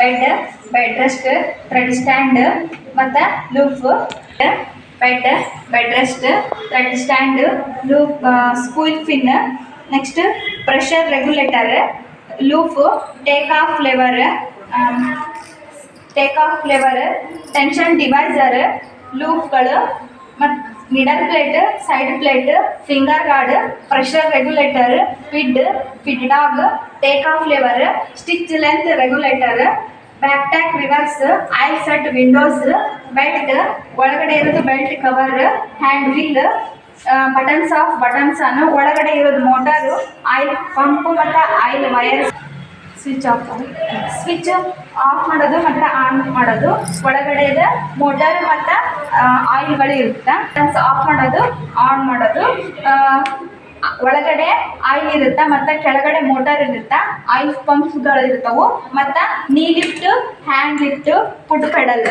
bed bed rest thread stand ಮತ್ತು loop bed bed rest thread stand loop spool pin next pressure regulator loop take off lever tension divisor ಲೂಪ್ಗಳು ಮತ್ತು middle plate side plate finger guard pressure regulator feed dog take off lever stitch length regulator back tack reverse ಐಲ್ set windows belt ಒಳಗಡೆ ಇರೋದು belt cover hand wheel buttons ಅನ್ನು ಒಳಗಡೆ ಇರೋದು motor oil pump ಮತ್ತು oil wire switch off ಮಾಡೋದು ಮತ್ತು on ಮಾಡೋದು ಒಳಗಡೆ ಮೋಟರ್ ಮತ್ತು ಆಯಿಲ್ಗಳು ಇರುತ್ತೆ ಬಟನ್ಸ್ ಆಫ್ ಮಾಡೋದು ಆನ್ ಮಾಡೋದು ಒಳಗಡೆ ಆಯಿಲ್ ಇರುತ್ತೆ ಮತ್ತು ಕೆಳಗಡೆ ಮೋಟರ್ ಇರುತ್ತೆ ಆಯಿಲ್ ಪಂಪ್ಸ್ಗಳು ಇರ್ತವೆ ಮತ್ತು ನೀ lift hand lift food pedal